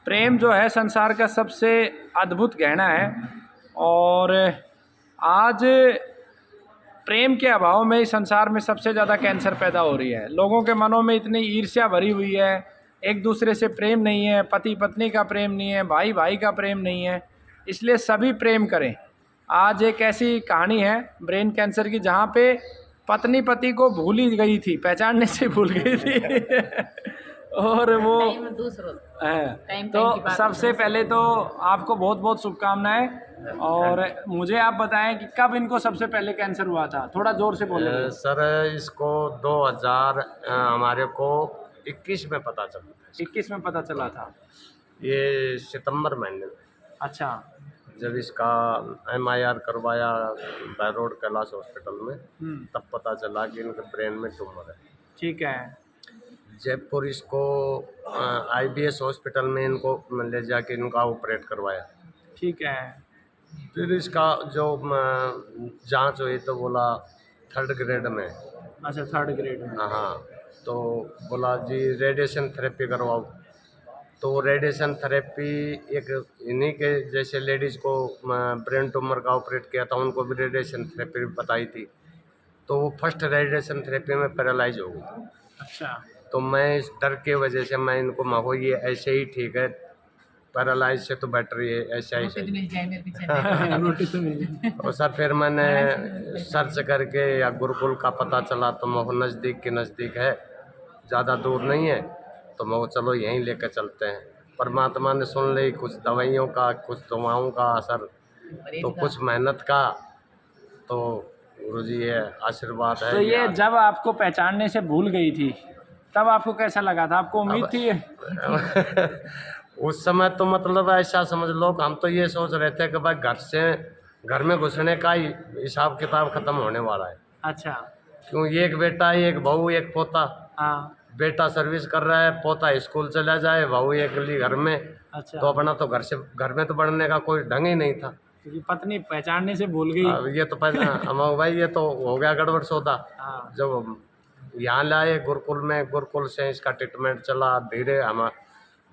प्रेम जो है संसार का सबसे अद्भुत गहना है। और आज प्रेम के अभाव में इस संसार में सबसे ज़्यादा कैंसर पैदा हो रही है। लोगों के मनों में इतनी ईर्ष्या भरी हुई है, एक दूसरे से प्रेम नहीं है, पति पत्नी का प्रेम नहीं है, भाई भाई का प्रेम नहीं है। इसलिए सभी प्रेम करें। आज एक ऐसी कहानी है ब्रेन कैंसर की, जहाँ पे पत्नी पति को भूल ही गई थी, पहचानने से भूल गई थी और वो है। तो सबसे पहले तो आपको बहुत बहुत शुभकामनाएं। और मुझे आप बताएं कि कब इनको सबसे पहले कैंसर हुआ था? थोड़ा जोर से बोलें। सर इसको 2000 हमारे को 21 में पता चला था। 21 में पता चला था? ये सितंबर महीने में। अच्छा। जब इसका MIR करवाया बैरोड कैलाश हॉस्पिटल में, तब पता चला कि इनके ब्रेन में ट्यूमर है। ठीक है। जयपुर इसको IBS हॉस्पिटल में इनको ले जाके इनका ऑपरेट करवाया। ठीक है। फिर इसका जो जांच हुई तो बोला 3rd ग्रेड में। अच्छा, 3rd ग्रेड में। हाँ, तो बोला जी रेडिएशन थेरेपी करवाओ। तो रेडिएशन थेरेपी एक इन्हीं के जैसे लेडीज़ को ब्रेन ट्यूमर का ऑपरेट किया था, उनको भी रेडिएशन थेरेपी बताई थी। तो वो फर्स्ट रेडिएशन थेरेपी में पैरालाइज हो गई। अच्छा। तो मैं इस डर के वजह से मैं इनको माहो ये ऐसे ही ठीक है, पैरालाइज से तो बेटर ही है, ऐसा ही सही। और सर फिर मैंने सर्च करके या गुरुकुल का पता चला तो मैं नज़दीक के नज़दीक है, ज़्यादा दूर नहीं है, तो मैं चलो यहीं लेकर चलते हैं। परमात्मा ने सुन ली, कुछ दवाइयों का, कुछ दवाओं का असर, तो कुछ मेहनत का, तो गुरुजी ये आशीर्वाद है। तो ये जब आपको पहचानने से भूल गई थी तब आपको कैसा लगा था? आपको उम्मीद थी? उस समय तो मतलब ऐसा समझ लो, हम तो ये सोच रहे थे कि भाई घर में घुसने का ही हिसाब किताब खत्म होने वाला है। अच्छा। क्यों, एक बेटा, एक बहू, एक पोता। हाँ। बेटा सर्विस कर रहा है, पोता स्कूल चला जाए, बहू एक ली घर में। अच्छा। तो अपना तो घर में तो बढ़ने का कोई ढंग ही नहीं था, क्योंकि पत्नी पहचानने से भूल गई। अब ये तो पहले भाई ये तो हो गया गड़बड़ सौदा। हाँ। जब यहाँ लाए गुरुकुल में, गुरुकुल से इसका ट्रीटमेंट चला, धीरे हम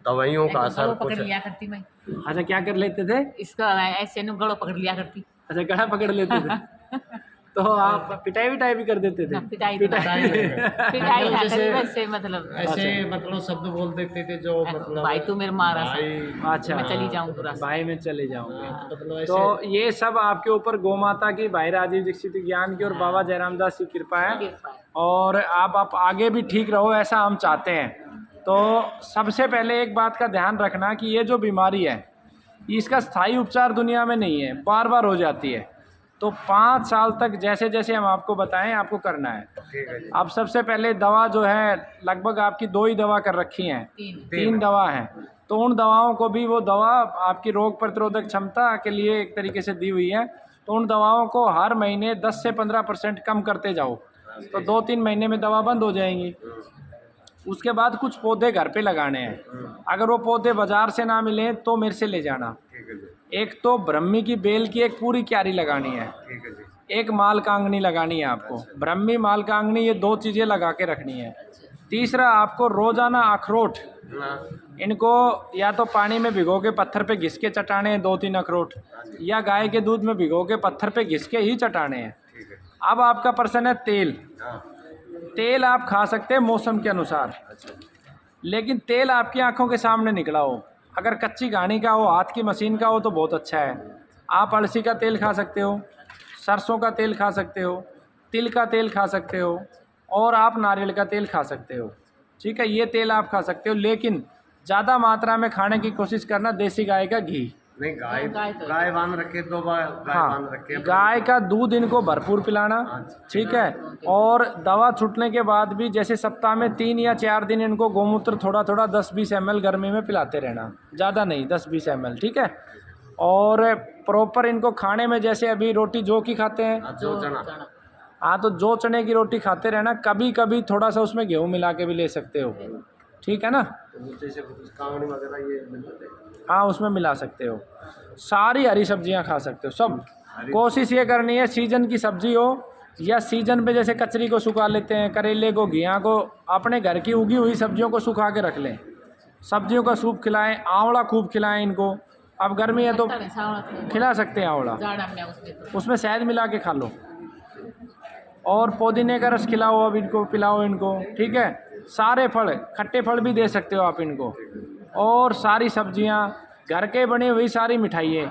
दवाइयों का असर कुछ। लिया करती मैं। अच्छा, क्या कर लेते थे? इसका ऐसे नु गड़ो पकड़ लिया करती। अच्छा, गड़ा पकड़ लेते थे तो आप पिटाई विटाई भी कर देते थे? पिटाई जैसे वैसे मतलब ऐसे मतलब शब्द बोल देते थे जो मतलब भाई तू मेरे मारा। अच्छा, मैं चली जाऊँ पूरा, भाई में चले जाऊंगे। मतलब तो ये सब आपके ऊपर गौ माता की, भाई राजीव दीक्षित ज्ञान की और बाबा जयराम दास की कृपा है। और आप आगे भी ठीक रहो, ऐसा हम चाहते हैं। तो सबसे पहले एक बात का ध्यान रखना कि ये जो बीमारी है इसका स्थायी उपचार दुनिया में नहीं है, बार बार हो जाती है। तो 5 साल तक जैसे जैसे हम आपको बताएं आपको करना है। अब सबसे पहले दवा जो है, लगभग आपकी 2 ही दवा कर रखी हैं, 3 दवा हैं। तो उन दवाओं को भी, वो दवा आपकी रोग प्रतिरोधक क्षमता के लिए एक तरीके से दी हुई है, तो उन दवाओं को हर महीने 10 से 15% कम करते जाओ। तो 2-3 महीने में दवा बंद हो जाएंगी। उसके बाद कुछ पौधे घर पे लगाने हैं। अगर वो पौधे बाजार से ना मिलें तो मेरे से ले जाना। एक तो ब्रह्मी की बेल की एक पूरी क्यारी लगानी है, एक मालकांगनी लगानी है आपको। ब्रह्मी, मालकांगनी, ये 2 चीज़ें लगा के रखनी है। तीसरा, आपको रोजाना अखरोट, इनको या तो पानी में भिगो के पत्थर पे घिस के चटाने हैं 2-3 अखरोट, या गाय के दूध में भिगो के पत्थर पे घिस के ही चटाने हैं। अब आपका प्रश्न है तेल आप खा सकते हैं मौसम के अनुसार, लेकिन तेल आपकी आंखों के सामने निकला हो। अगर कच्ची घानी का हो, हाथ की मशीन का हो तो बहुत अच्छा है। आप अलसी का तेल खा सकते हो, सरसों का तेल खा सकते हो, तिल का तेल खा सकते हो, और आप नारियल का तेल खा सकते हो। ठीक है, ये तेल आप खा सकते हो, लेकिन ज़्यादा मात्रा में खाने की कोशिश करना देसी गाय का घी। नहीं, गाय बांध रखे, 2 बार गाय बांध रखे। गाय का दूध इनको भरपूर पिलाना। ठीक है। और दवा छूटने के बाद भी जैसे सप्ताह में 3 या 4 दिन इनको गोमूत्र थोड़ा थोड़ा 10-20 ml गर्मी में पिलाते रहना, ज़्यादा नहीं, 10-20 ml। ठीक है। और प्रॉपर इनको खाने में, जैसे अभी रोटी जौ की खाते हैं, जो चना, हाँ, तो जौ चने की रोटी खाते रहना। कभी कभी थोड़ा सा उसमें गेहूँ मिला के भी ले सकते हो। ठीक है ना? जैसे कांगड़ी वगैरह ये, हाँ, उसमें मिला सकते हो। सारी हरी सब्जियां खा सकते हो सब। कोशिश ये करनी है सीजन की सब्जी हो, या सीजन पे जैसे कचरी को सुखा लेते हैं, करेले को, घिया को, अपने घर की उगी हुई सब्जियों को सुखा के रख लें। सब्जियों का सूप खिलाएं, आंवला खूब खिलाएं इनको। अब गर्मी है तो पता नहीं, सावड़ा खिला सकते हैं आंवला, जाड़ा में उसमें तो उसमें शहद मिला के खा लो। और पुदीने का रस खिलाओ, अब इनको पिलाओ इनको, ठीक है। सारे फल, खट्टे फल भी दे सकते हो आप इनको। और सारी सब्जियां, घर के बनी हुई सारी मिठाइयाँ,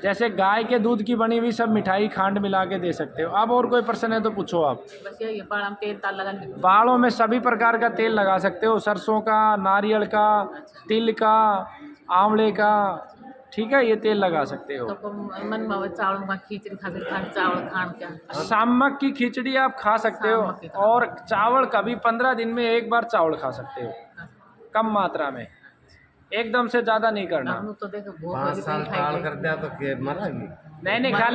जैसे गाय के दूध की बनी हुई सब मिठाई खांड मिला के दे सकते हो। अब और कोई प्रश्न है तो पूछो आप। बस यही बाड़ा में तेल ताल लगा ली। बालों में सभी प्रकार का तेल लगा सकते हो, सरसों का, नारियल का, तिल का, आंवले का, ठीक है, ये तेल लगा सकते हो। तो मन में चावल में खिचड़ी खा सकते, चावल खान क्या सामक की खिचड़ी आप खा सकते सामक की हो। और चावल कभी 15 दिन में एक बार चावल खा सकते हो, कम मात्रा में, एकदम से ज़्यादा नहीं करना। हम तो देखो भूख 5 लगी साल तो टाल खाएंगे। कर दिया तो फिर मरागी। नहीं खा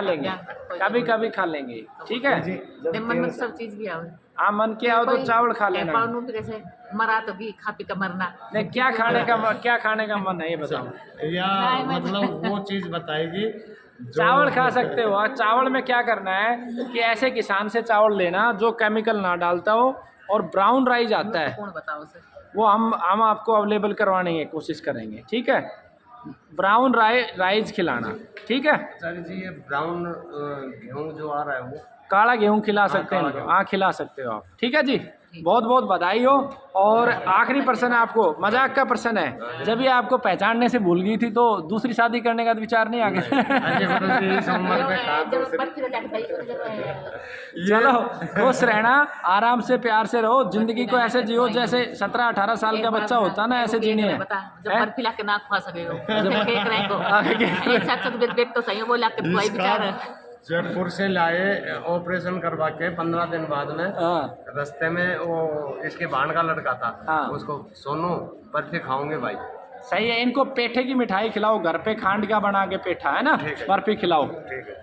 लेंगे, कभी कभी खा लेंगे, ठीक है। ते मन में सब चीज भी आवे। हाँ, मन के आओ तो चावल खा लेना। पाउनु भी कैसे मरा तो भी खा पी का मरना। नहीं, क्या खाने का मन है ये बताओ। या मतलब वो चीज़ बताएगी चावल खा सकते हो। और चावल में क्या करना है कि ऐसे किसान से चावल लेना जो केमिकल ना डालता हो। और ब्राउन राइस आता है, कौन बताओ सर? वो हम आपको अवेलेबल करवाने की कोशिश करेंगे, ठीक है। ब्राउन राइस खिलाना, ठीक है। सर जी ये ब्राउन गेहूँ जो आ रहा है वो काला गेहूँ खिला सकते काला हैं, गेहूं। हाँ खिला सकते हो आप, ठीक है जी। बहुत बहुत बधाई हो। और आखिरी प्रश्न है आपको, मजाक का प्रश्न है, जब ये आपको पहचानने से भूल गई थी तो दूसरी शादी करने का विचार नहीं आ गया? अजय गुरु जी इस उम्र में कहा तो जब बर्फी लगा के चलो खुश रहना, आराम से प्यार से रहो, जिंदगी को ऐसे जियो जैसे 17-18 साल का बच्चा होता है ना, ऐसे जीनी है। बता जब हैं? बर्फी ला के ना खा सके हो केक रहे को एक साथ तो बेट तो सही वो ला के खुआई बेचारा। जयपुर से लाए ऑपरेशन करवा के 15 दिन बाद में हाँ रास्ते में वो इसके भाण का लड़का था, हाँ। उसको सोनू बर्फी खाऊंगे भाई। सही है, इनको पेठे की मिठाई खिलाओ, घर पे खांड का बना के पेठा है ना, ठीक है। बर्फी खिलाओ। ठीक है।